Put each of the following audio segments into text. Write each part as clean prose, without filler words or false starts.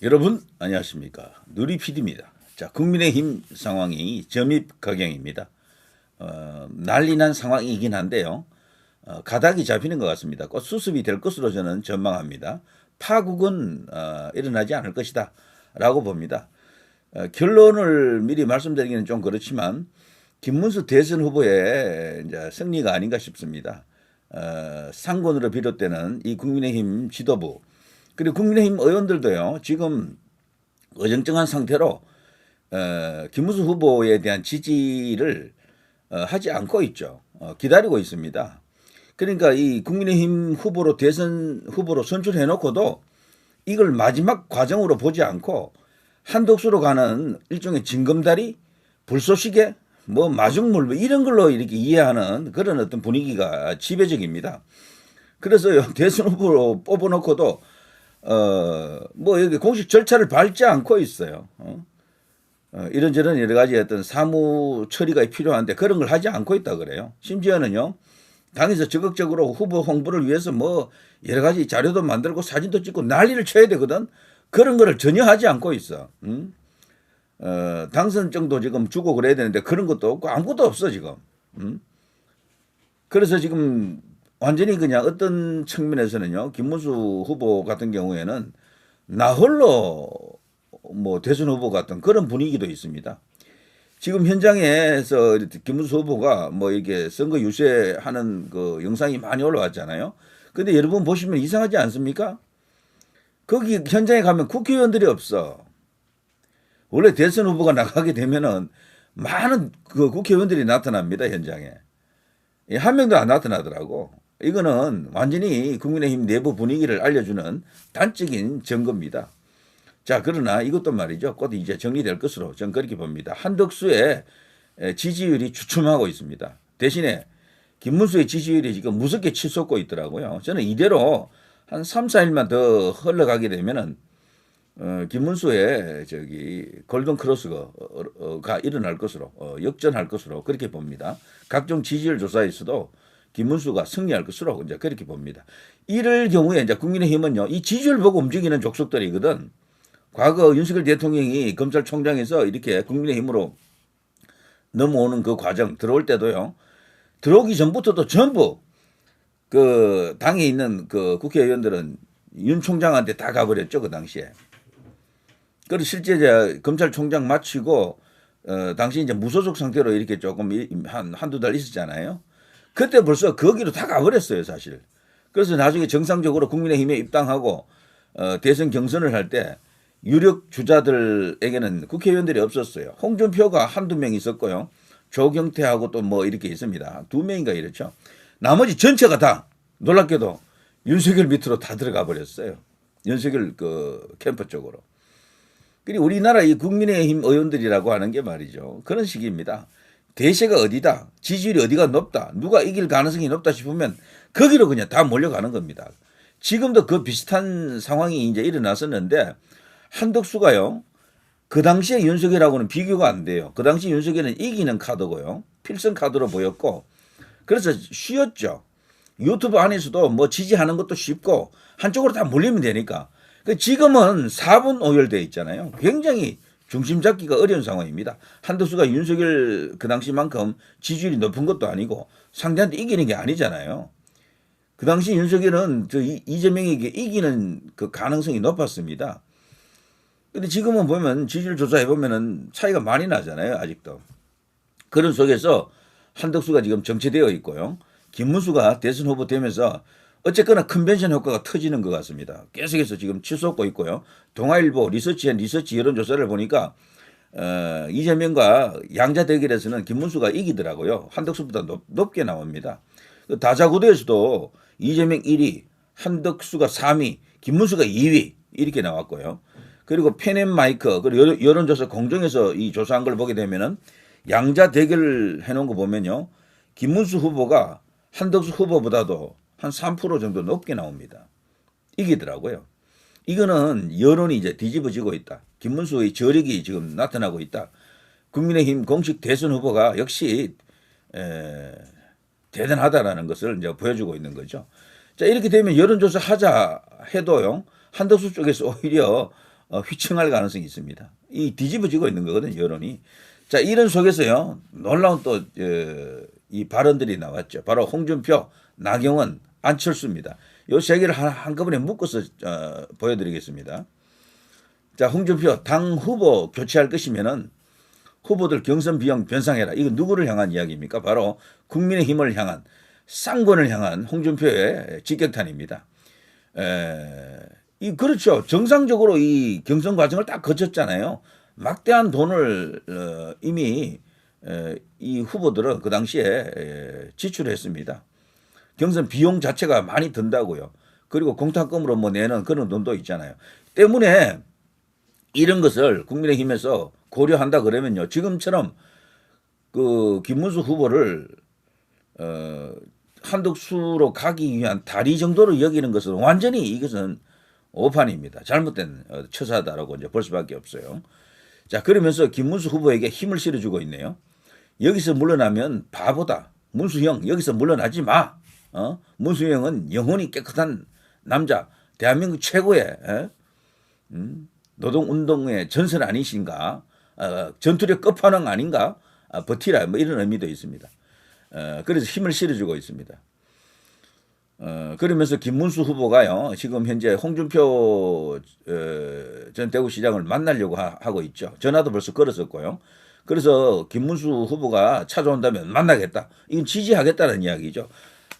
여러분 안녕하십니까. 누리 PD입니다. 자, 국민의힘 상황이 점입가경입니다. 난리 난 상황이긴 한데요. 가닥이 잡히는 것 같습니다. 곧 수습이 될 것으로 저는 전망합니다. 파국은 일어나지 않을 것이다 라고 봅니다. 결론을 미리 말씀드리기는 좀 그렇지만 김문수 대선 후보의 이제 승리가 아닌가 싶습니다. 상권으로 비롯되는 이 국민의힘 지도부 그리고 국민의힘 의원들도요, 지금 어정쩡한 상태로 김문수 후보에 대한 지지를 하지 않고 있죠. 기다리고 있습니다. 그러니까 이 국민의힘 후보로 대선 후보로 선출해 놓고도 이걸 마지막 과정으로 보지 않고 한독수로 가는 일종의 징검다리, 불쏘시개, 뭐 마중물 뭐 이런 걸로 이렇게 이해하는 그런 어떤 분위기가 지배적입니다. 그래서요, 대선 후보로 뽑아놓고도 뭐 여기 공식 절차를 밟지 않고 있어요. 이런저런 여러 가지 어떤 사무 처리가 필요한데 그런 걸 하지 않고 있다 그래요. 심지어는요, 당에서 적극적으로 후보 홍보를 위해서 뭐 여러 가지 자료도 만들고 사진도 찍고 난리를 쳐야 되거든. 그런 거를 전혀 하지 않고 있어. 당선증도 지금 주고 그래야 되는데 그런 것도 없고 아무것도 없어 지금. 그래서 지금 완전히 그냥 어떤 측면에서는요, 김문수 후보 같은 경우에는 나 홀로 뭐 대선 후보 같은 그런 분위기도 있습니다. 지금 현장에서 김문수 후보가 뭐 이게 선거 유세하는 그 영상이 많이 올라왔잖아요. 근데 여러분 보시면 이상하지 않습니까? 거기 현장에 가면 국회의원들이 없어. 원래 대선 후보가 나가게 되면은 많은 그 국회의원들이 나타납니다, 현장에. 한 명도 안 나타나더라고. 이거는 완전히 국민의힘 내부 분위기를 알려주는 단적인 증거입니다. 자, 그러나 이것도 말이죠. 곧 이제 정리될 것으로 저는 그렇게 봅니다. 한덕수의 지지율이 주춤하고 있습니다. 대신에 김문수의 지지율이 지금 무섭게 치솟고 있더라고요. 저는 이대로 한 3, 4일만 더 흘러가게 되면은 김문수의 골든 크로스가 일어날 것으로 역전할 것으로 그렇게 봅니다. 각종 지지율 조사에서도 김문수가 승리할 것으로 이제 그렇게 봅니다. 이럴 경우에 이제 국민의힘은요, 이 지지율 보고 움직이는 족속들이거든. 과거 윤석열 대통령이 검찰총장에서 이렇게 국민의힘으로 넘어오는 그 과정 들어올 때도요, 들어오기 전부터도 전부 그 당에 있는 그 국회의원들은 윤 총장한테 다 가버렸죠, 그 당시에. 그리고 실제 이제 검찰총장 마치고 당시 이제 무소속 상태로 이렇게 조금 한두 달 있었잖아요. 그때 벌써 거기로 다 가버렸어요, 사실. 그래서 나중에 정상적으로 국민의힘에 입당하고 대선 경선을 할 때 유력 주자들에게는 국회의원들이 없었어요. 홍준표가 한두 명 있었고요. 조경태하고 또 뭐 이렇게 있습니다. 두 명인가 이렇죠. 나머지 전체가 다 놀랍게도 윤석열 밑으로 다 들어가 버렸어요. 윤석열 그 캠프 쪽으로. 그리고 우리나라 이 국민의힘 의원들이라고 하는 게 말이죠, 그런 식입니다. 대세가 어디다, 지지율이 어디가 높다, 누가 이길 가능성이 높다 싶으면 거기로 그냥 다 몰려가는 겁니다. 지금도 그 비슷한 상황이 이제 일어났었는데 한덕수가요, 그 당시에 윤석열하고는 비교가 안 돼요. 그 당시 윤석열은 이기는 카드고요, 필승 카드로 보였고, 그래서 쉬웠죠. 유튜브 안에서도 뭐 지지하는 것도 쉽고 한쪽으로 다 몰리면 되니까. 지금은 4분 오열되어 있잖아요. 굉장히 중심 잡기가 어려운 상황입니다. 한덕수가 윤석열 그 당시만큼 지지율이 높은 것도 아니고 상대한테 이기는 게 아니잖아요. 그 당시 윤석열은 이재명에게 이기는 그 가능성이 높았습니다. 근데 지금은 보면 지지율 조사해 보면은 차이가 많이 나잖아요, 아직도. 그런 속에서 한덕수가 지금 정체되어 있고요. 김문수가 대선 후보 되면서 어쨌거나 컨벤션 효과가 터지는 것 같습니다. 계속해서 지금 치솟고 있고요. 동아일보 리서치앤 리서치 여론조사를 보니까 이재명과 양자 대결에서는 김문수가 이기더라고요. 한덕수보다 높게 나옵니다. 다자구도에서도 이재명 1위, 한덕수가 3위, 김문수가 2위 이렇게 나왔고요. 그리고 펜앤마이크 그리고 여론조사 공정에서 이 조사한 걸 보게 되면은 양자 대결 해놓은 거 보면요, 김문수 후보가 한덕수 후보보다도 한 3% 정도 높게 나옵니다. 이기더라고요. 이거는 여론이 이제 뒤집어지고 있다. 김문수의 저력이 지금 나타나고 있다. 국민의힘 공식 대선 후보가 역시 대단하다라는 것을 이제 보여주고 있는 거죠. 자, 이렇게 되면 여론조사 하자 해도요, 한덕수 쪽에서 오히려 휘청할 가능성이 있습니다. 이 뒤집어지고 있는 거거든요, 여론이. 자, 이런 속에서요, 놀라운 또, 이 발언들이 나왔죠. 바로 홍준표, 나경원, 안철수입니다. 이 세 개를 한꺼번에 묶어서 보여드리겠습니다. 자, 홍준표, 당 후보 교체할 것이면은 후보들 경선 비용 변상해라. 이거 누구를 향한 이야기입니까? 바로 국민의힘을 향한, 쌍권을 향한 홍준표의 직격탄입니다. 그렇죠. 정상적으로 이 경선 과정을 딱 거쳤잖아요. 막대한 돈을 이미 이 후보들은 그 당시에 지출했습니다. 경선 비용 자체가 많이 든다고요. 그리고 공탁금으로 뭐 내는 그런 돈도 있잖아요. 때문에 이런 것을 국민의힘에서 고려한다 그러면요. 지금처럼 그 김문수 후보를 한덕수로 가기 위한 다리 정도로 여기는 것은 완전히 이것은 오판입니다. 잘못된 처사다라고 이제 볼 수밖에 없어요. 자, 그러면서 김문수 후보에게 힘을 실어주고 있네요. 여기서 물러나면 바보다. 문수형 여기서 물러나지 마. 문수형은 영혼이 깨끗한 남자, 대한민국 최고의 노동운동의 전설 아니신가? 전투력 끝판왕 아닌가? 버티라. 뭐 이런 의미도 있습니다. 그래서 힘을 실어주고 있습니다. 그러면서 김문수 후보가요, 지금 현재 홍준표 전 대구시장을 만나려고 하고 있죠. 전화도 벌써 걸었었고요. 그래서 김문수 후보가 찾아온다면 만나겠다. 이건 지지하겠다는 이야기죠.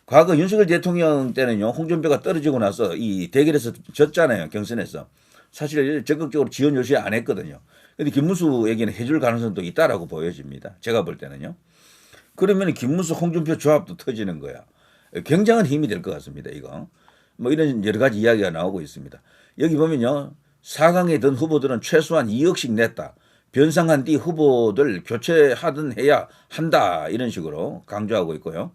과거 윤석열 대통령 때는요, 홍준표가 떨어지고 나서 이 대결에서 졌잖아요, 경선에서. 사실 적극적으로 지원 요시 안 했거든요. 근데 김문수에게는 해줄 가능성도 있다라고 보여집니다. 제가 볼 때는요. 그러면 김문수 홍준표 조합도 터지는 거야. 굉장한 힘이 될 것 같습니다, 이거. 뭐 이런 여러 가지 이야기가 나오고 있습니다. 여기 보면요, 4강에 든 후보들은 최소한 2억씩 냈다. 변상한 뒤 후보들 교체하든 해야 한다. 이런 식으로 강조하고 있고요.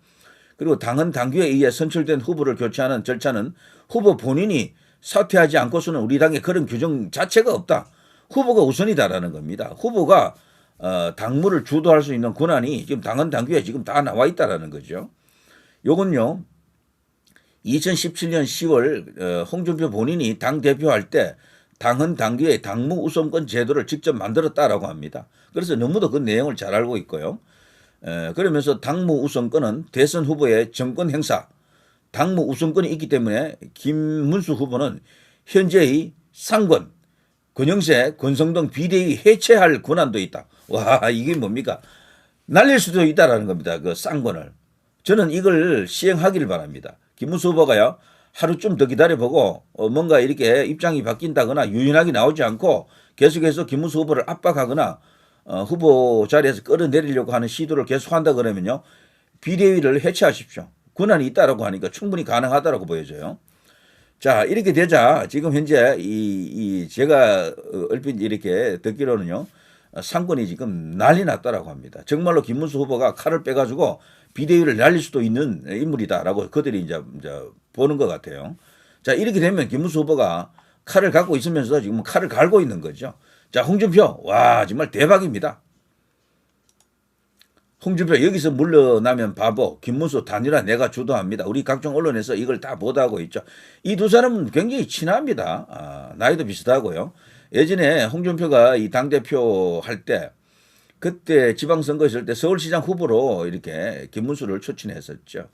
그리고 당은 당규에 의해 선출된 후보를 교체하는 절차는 후보 본인이 사퇴하지 않고서는 우리 당에 그런 규정 자체가 없다. 후보가 우선이다라는 겁니다. 후보가 당무를 주도할 수 있는 권한이 지금 당헌 당규에 지금 다 나와 있다라는 거죠. 요건요, 2017년 10월 홍준표 본인이 당대표할 때 당헌 당규의 당무 우선권 제도를 직접 만들었다라고 합니다. 그래서 너무도 그 내용을 잘 알고 있고요. 그러면서 당무 우선권은 대선 후보의 정권 행사, 당무 우선권이 있기 때문에 김문수 후보는 현재의 상권, 권영세, 권성동 비대위 해체할 권한도 있다. 와, 이게 뭡니까? 날릴 수도 있다라는 겁니다. 그 쌍권을. 저는 이걸 시행하기를 바랍니다. 김문수 후보가요, 하루쯤 더 기다려보고 뭔가 이렇게 입장이 바뀐다거나 유연하게 나오지 않고 계속해서 김문수 후보를 압박하거나 후보 자리에서 끌어내리려고 하는 시도를 계속한다 그러면요, 비대위를 해체하십시오. 권한이 있다라고 하니까 충분히 가능하다라고 보여져요. 자, 이렇게 되자 지금 현재 제가 얼핏 이렇게 듣기로는요, 상권이 지금 난리 났다라고 합니다. 정말로 김문수 후보가 칼을 빼가지고 비대위를 날릴 수도 있는 인물이다라고 그들이 이제 보는 것 같아요. 자, 이렇게 되면 김문수 후보가 칼을 갖고 있으면서 지금 칼을 갈고 있는 거죠. 자, 홍준표, 와, 정말 대박입니다. 홍준표 여기서 물러나면 바보, 김문수 단일화 내가 주도합니다. 우리 각종 언론에서 이걸 다 보도하고 있죠. 이 두 사람은 굉장히 친합니다. 나이도 비슷하고요. 예전에 홍준표가 이 당대표 할 때, 그때 지방선거 있을 때 서울시장 후보로 이렇게 김문수를 추천했었죠.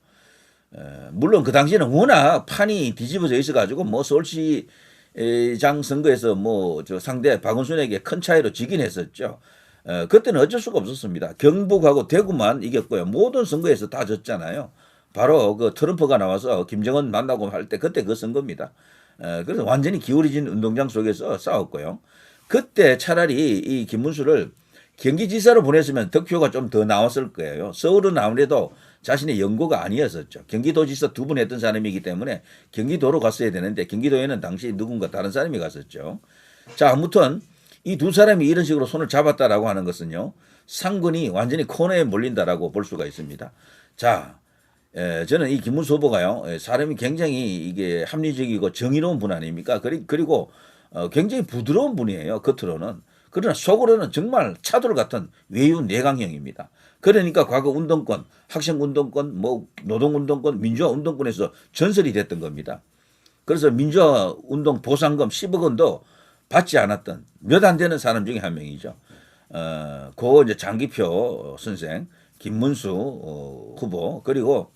물론 그 당시에는 워낙 판이 뒤집어져 있어가지고 뭐 서울시장 선거에서 뭐 저 상대 박원순에게 큰 차이로 지긴 했었죠. 그때는 어쩔 수가 없었습니다. 경북하고 대구만 이겼고요. 모든 선거에서 다 졌잖아요. 바로 그 트럼프가 나와서 김정은 만나고 할 때 그때 그 선거입니다. 그래서 완전히 기울어진 운동장 속에서 싸웠고요. 그때 차라리 이 김문수를 경기지사로 보냈으면 득표가 좀 더 나왔을 거예요. 서울은 아무래도 자신의 연고가 아니었었죠. 경기도지사 2번 했던 사람이기 때문에 경기도로 갔어야 되는데 경기도에는 당시 누군가 다른 사람이 갔었죠. 자, 아무튼 이 두 사람이 이런 식으로 손을 잡았다라고 하는 것은요, 상권이 완전히 코너에 몰린다라고 볼 수가 있습니다. 자, 저는 이 김문수 후보가요, 사람이 굉장히 이게 합리적이고 정의로운 분 아닙니까? 그리고 굉장히 부드러운 분이에요, 겉으로는. 그러나 속으로는 정말 차돌 같은 외유 내강형입니다. 그러니까 과거 운동권, 학생운동권, 뭐 노동운동권, 민주화운동권에서 전설이 됐던 겁니다. 그래서 민주화운동 보상금 10억 원도 받지 않았던 몇 안 되는 사람 중에 한 명이죠. 고 이제 장기표 선생, 김문수 후보, 그리고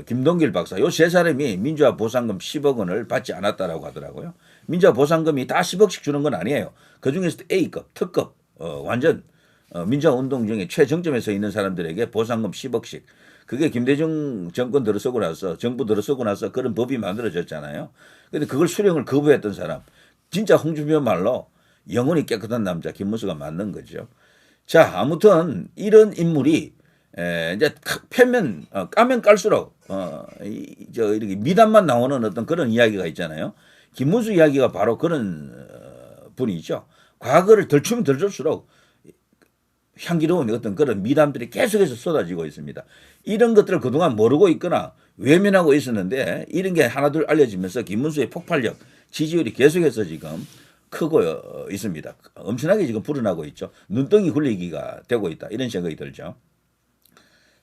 김동길 박사, 요 세 사람이 민주화 보상금 10억 원을 받지 않았다라고 하더라고요. 민주화 보상금이 다 10억씩 주는 건 아니에요. 그 중에서도 A급, 특급, 완전 민주화 운동 중에 최정점에 서 있는 사람들에게 보상금 10억씩. 그게 김대중 정권 들어서고 나서, 정부 들어서고 나서 그런 법이 만들어졌잖아요. 근데 그걸 수령을 거부했던 사람, 진짜 홍준표 말로 영혼이 깨끗한 남자 김문수가 맞는 거죠. 자, 아무튼 이런 인물이 이제 패면 까면 깔수록 이렇게 미담만 나오는 어떤 그런 이야기가 있잖아요. 김문수 이야기가 바로 그런 분이죠. 과거를 덜추면 덜줄수록 향기로운 어떤 그런 미담들이 계속해서 쏟아지고 있습니다. 이런 것들을 그동안 모르고 있거나 외면하고 있었는데 이런 게 하나둘 알려지면서 김문수의 폭발력, 지지율이 계속해서 지금 크고 있습니다. 엄청나게 지금 불어나고 있죠. 눈덩이 굴리기가 되고 있다. 이런 생각이 들죠.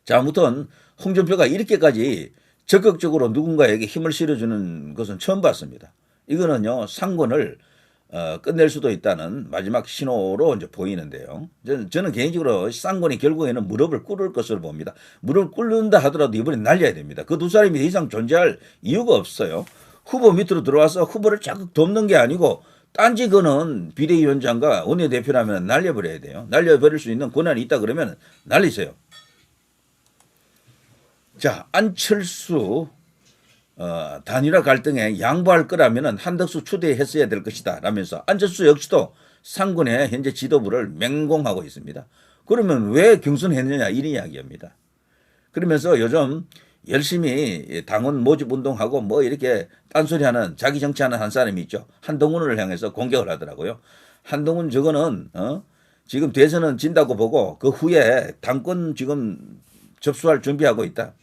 자, 아무튼 홍준표가 이렇게까지 적극적으로 누군가에게 힘을 실어주는 것은 처음 봤습니다. 이거는요, 상권을 끝낼 수도 있다는 마지막 신호로 이제 보이는데요. 저는 개인적으로 쌍권이 결국에는 무릎을 꿇을 것으로 봅니다. 무릎을 꿇는다 하더라도 이번에 날려야 됩니다. 그 두 사람이 더 이상 존재할 이유가 없어요. 후보 밑으로 들어와서 후보를 자꾸 돕는 게 아니고 딴지 거는 비대위원장과 원내대표라면 날려버려야 돼요. 날려버릴 수 있는 권한이 있다 그러면 날리세요. 자, 안철수 단일화 갈등에 양보할 거라면 한덕수 추대했어야 될 것이다 라면서 안철수 역시도 상권의 현재 지도부를 맹공하고 있습니다. 그러면 왜 경선했느냐 이런 이야기입니다. 그러면서 요즘 열심히 당원 모집 운동하고 뭐 이렇게 딴소리하는 자기 정치하는 한 사람이 있죠. 한동훈을 향해서 공격을 하더라고요. 한동훈 저거는 지금 대선은 진다고 보고 그 후에 당권 지금 접수할 준비하고 있다.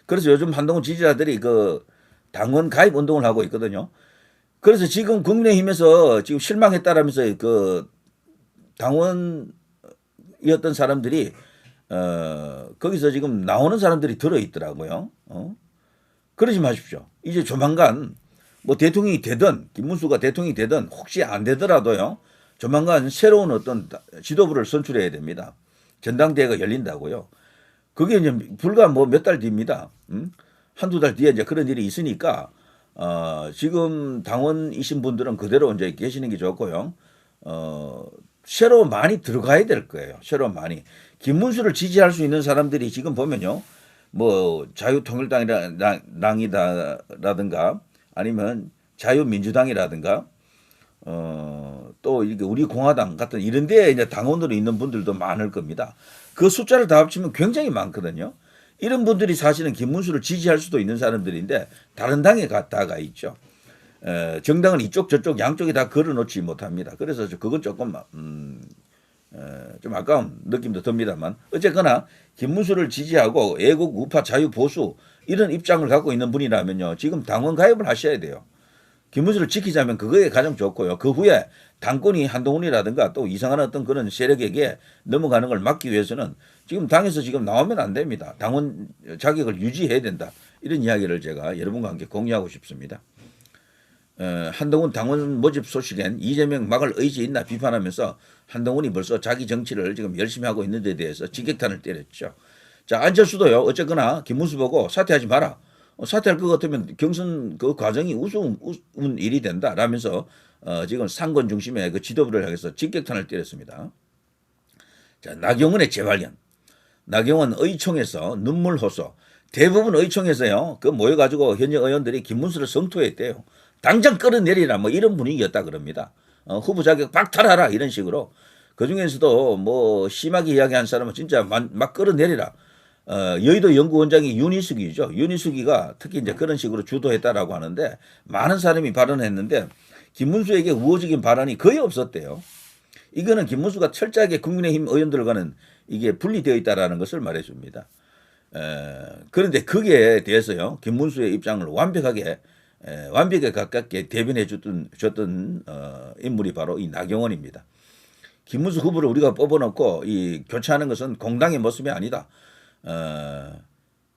그래서 요즘 한동훈 지지자들이 그 당원 가입 운동을 하고 있거든요. 그래서 지금 국민의힘에서 지금 실망했다라면서 그 당원이었던 사람들이 거기서 지금 나오는 사람들이 들어있더라고요. 그러지 마십시오. 이제 조만간 뭐 대통령이 되든 김문수가 대통령이 되든 혹시 안 되더라도요. 조만간 새로운 어떤 지도부를 선출해야 됩니다. 전당대회가 열린다고요. 그게 이제 불과 뭐 몇 달 뒤입니다. 한두 달 뒤에 이제 그런 일이 있으니까 지금 당원이신 분들은 그대로 이제 계시는 게 좋고요. 새로 많이 들어가야 될 거예요. 새로 많이. 김문수를 지지할 수 있는 사람들이 지금 보면요. 뭐 자유통일당이라든가 아니면 자유민주당이라든가 또 이렇게 우리 공화당 같은 이런 데에 이제 당원으로 있는 분들도 많을 겁니다. 그 숫자를 다 합치면 굉장히 많거든요. 이런 분들이 사실은 김문수를 지지할 수도 있는 사람들인데 다른 당에 갔다가 있죠. 정당은 이쪽 저쪽 양쪽에 다 걸어놓지 못합니다. 그래서 그건 조금 좀 아까운 느낌도 듭니다만 어쨌거나 김문수를 지지하고 애국 우파 자유 보수 이런 입장을 갖고 있는 분이라면요. 지금 당원 가입을 하셔야 돼요. 김문수를 지키자면 그거에 가장 좋고요. 그 후에 당권이 한동훈이라든가 또 이상한 어떤 그런 세력에게 넘어가는 걸 막기 위해서는 지금 당에서 지금 나오면 안 됩니다. 당원 자격을 유지해야 된다. 이런 이야기를 제가 여러분과 함께 공유하고 싶습니다. 한동훈 당원 모집 소식엔 이재명 막을 의지 있나 비판하면서 한동훈이 벌써 자기 정치를 지금 열심히 하고 있는 데 대해서 직격탄을 때렸죠. 자, 안철수도요. 어쨌거나 김문수 보고 사퇴하지 마라. 사퇴할 것 같으면 경선 그 과정이 우스운 일이 된다 라면서 지금 상권 중심의 그 지도부를 향해서 직격탄을 때렸습니다. 자, 나경원의 재발견. 나경원 의총에서 눈물 호소. 대부분 의총에서요. 그 모여가지고 현역 의원들이 김문수를 성토했대요. 당장 끌어내리라 뭐 이런 분위기였다 그럽니다. 후보 자격 박탈하라 이런 식으로. 그중에서도 뭐 심하게 이야기한 사람은 진짜 막 끌어내리라. 여의도 연구원장이 윤희숙이죠. 윤희숙이가 특히 이제 그런 식으로 주도했다라고 하는데 많은 사람이 발언했는데 김문수에게 우호적인 발언이 거의 없었대요. 이거는 김문수가 철저하게 국민의힘 의원들과는 이게 분리되어 있다라는 것을 말해줍니다. 그런데 거기에 대해서요. 김문수의 입장을 완벽하게 가깝게 대변해 줬던 인물이 바로 이 나경원입니다. 김문수 후보를 우리가 뽑아놓고 이 교체하는 것은 공당의 모습이 아니다.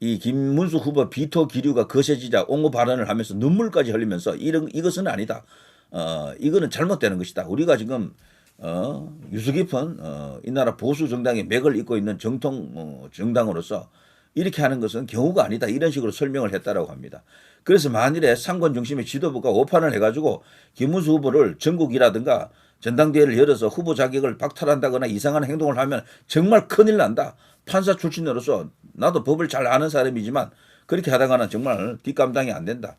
이 김문수 후보 비토 기류가 거세지자 옹호 발언을 하면서 눈물까지 흘리면서 이것은 아니다. 이거는 잘못되는 것이다. 우리가 지금 유수 깊은 이 나라 보수 정당의 맥을 잇고 있는 정통 정당으로서 이렇게 하는 것은 경우가 아니다. 이런 식으로 설명을 했다라고 합니다. 그래서 만일에 상권 중심의 지도부가 오판을 해가지고 김문수 후보를 전국이라든가 전당대회를 열어서 후보 자격을 박탈한다거나 이상한 행동을 하면 정말 큰일 난다. 판사 출신으로서 나도 법을 잘 아는 사람이지만 그렇게 하다가는 정말 뒷감당이 안 된다.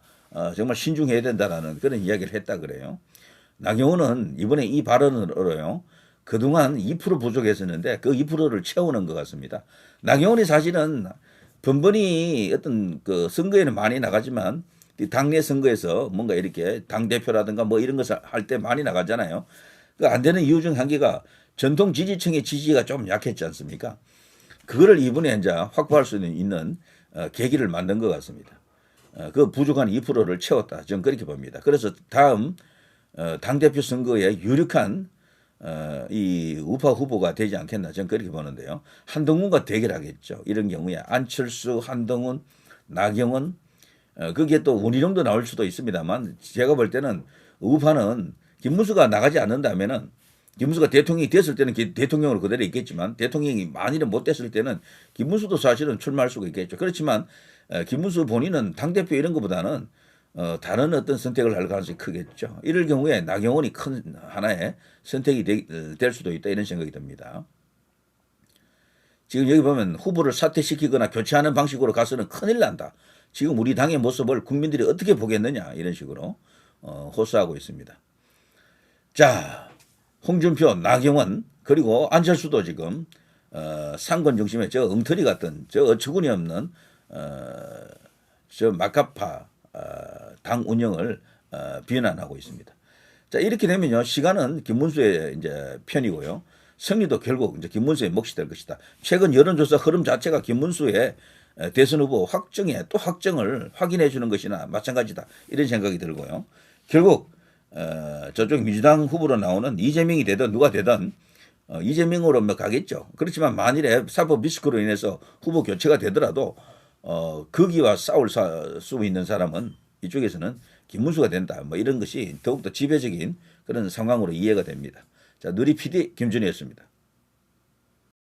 정말 신중해야 된다라는 그런 이야기를 했다 그래요. 나경원은 이번에 이 발언으로요. 그동안 2% 부족했었는데 그 2%를 채우는 것 같습니다. 나경원이 사실은 번번이 어떤 그 선거에는 많이 나가지만 당내 선거에서 뭔가 이렇게 당대표라든가 뭐 이런 것을 할 때 많이 나가잖아요. 그 안 되는 이유 중 한 개가 전통 지지층의 지지가 좀 약했지 않습니까? 그거를 이번에 이제 확보할 수 있는 계기를 만든 것 같습니다. 그 부족한 2%를 채웠다. 저는 그렇게 봅니다. 그래서 다음 당대표 선거에 유력한 이 우파 후보가 되지 않겠나 저는 그렇게 보는데요. 한동훈과 대결하겠죠. 이런 경우에 안철수, 한동훈, 나경원 그게 또 원희룡도 나올 수도 있습니다만 제가 볼 때는 우파는 김문수가 나가지 않는다면은 김문수가 대통령이 됐을 때는 대통령으로 그대로 있겠지만 대통령이 만일에 못 됐을 때는 김문수도 사실은 출마할 수가 있겠죠. 그렇지만 김문수 본인은 당대표 이런 것보다는 다른 어떤 선택을 할 가능성이 크겠죠. 이럴 경우에 나경원이 큰 하나의 선택이 될 수도 있다 이런 생각이 듭니다. 지금 여기 보면 후보를 사퇴시키거나 교체하는 방식으로 가서는 큰일 난다. 지금 우리 당의 모습을 국민들이 어떻게 보겠느냐 이런 식으로 호소하고 있습니다. 자, 홍준표, 나경원 그리고 안철수도 지금 상권 중심의 저 엉터리 같은 저 어처구니 없는 저 막가파 당 운영을 비난하고 있습니다. 자, 이렇게 되면요 시간은 김문수의 이제 편이고요. 승리도 결국 이제 김문수의 몫이 될 것이다. 최근 여론조사 흐름 자체가 김문수의 대선 후보 확정에 또 확정을 확인해 주는 것이나 마찬가지다. 이런 생각이 들고요. 결국 저쪽 민주당 후보로 나오는 이재명이 되든 누가 되든 이재명으로 뭐 가겠죠. 그렇지만 만일에 사법 리스크로 인해서 후보 교체가 되더라도 거기와 싸울 수 있는 사람은 이쪽에서는 김문수가 된다. 뭐 이런 것이 더욱더 지배적인 그런 상황으로 이해가 됩니다. 자, 누리 PD 김준희였습니다.